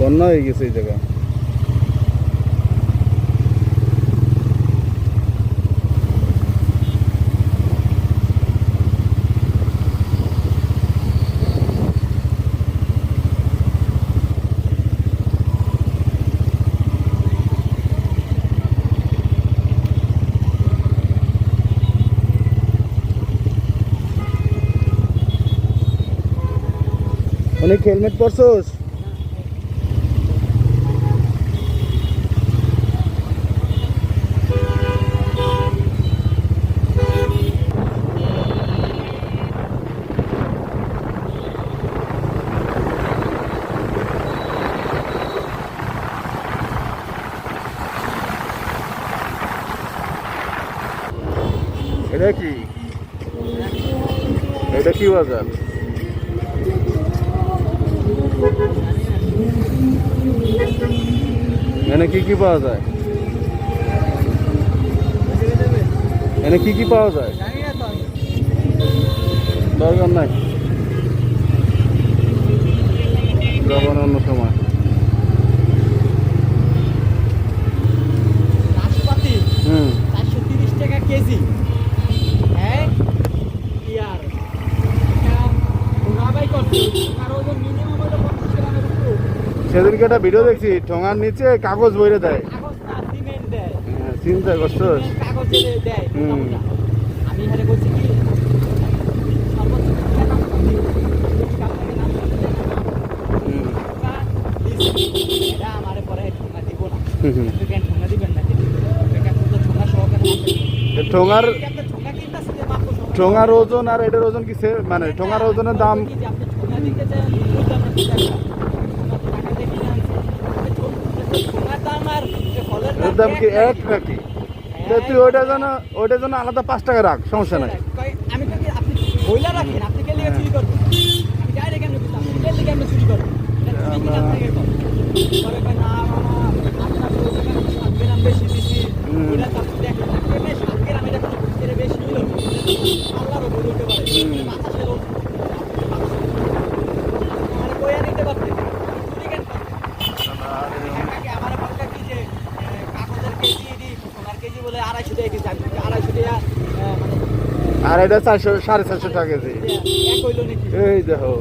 বন্যা হয়ে গেছে এই জায়গা। অনেক হেলমেট পরছোস? এটা কি? এটা কি বাজার? এখানে কি কি পাওয়া যায়? এখানে কি কি পাওয়া যায়? দরকার নাই, যাবো না অন্য সময়। নাশপাতি 430 টাকা কেজি। হ্যাঁ কি আর ওরাবাই করছে, আর ওজন মিনিমাম হলো 50 গ্রামের উপর। সেদিনকে একটা ভিডিও দেখছি, ঠোঙার নিচে কাগজ বইরে দেয়। কাগজ না, সিমেন্ট দেয়। চিন্তা করছোস? কাগজ দেয় মোটা মোটা। আমি এখানে বলছি কি সর্বোচ্চ টাকা নাশপাতি, কাগজে নাশপাতি দেয় না। এটা আমারে পরে ঠোঙা দিব না। কেন ঠোঙা দিবেন না? ঠোঙা সহকারে ঠোঙার ঠোঙা কিনতেছে যে মাপো সহকারে। ঠোঙার ওজন আর এটার ওজন কি মানে ঠোঙার ওজনের দাম? আপনি ঠোঙা দিতে চান, বুঝলাম না ঠিক আছে। ঠোঙা তো টাকা দিয়ে কিনে আনছে। ঠোঙার দাম আর ফলের এর দাম কি এক নাকি? তুই ওইটার জন্য আলাদা 5 টাকা রাখ, সমস্যা নাই। আমি তো আপনি বইলা রাখেন, আপনি কে লিগে চুরি করবেন? আমি যাই রেখে আমি বুঝলাম, কে লিগে আমি চুরি করবেন? চুরি কিনা থেকে কর। পরে কয় না মামা, আপনার তো ওখানে 7 গ্রাম বেশি দিছি। ওইটা তো আপনি দেখেন না। কেমনে 7 গ্রাম এটা তো বেশি হলো। আল্লাহরও ভুল হতে পারে। বাতাসে লোক আমার কইয়া নিতে পারতেন। চুরি কেন করতেন? আগে আমার বলটা কি যে কাগজের কেজি দি, সোনার কেজি বলে 250 টাকা কেজি। আমি 250 টাকা মানে আর এটা 400 450 টাকা কেজি। এক হইলো নাকি? এই দেখো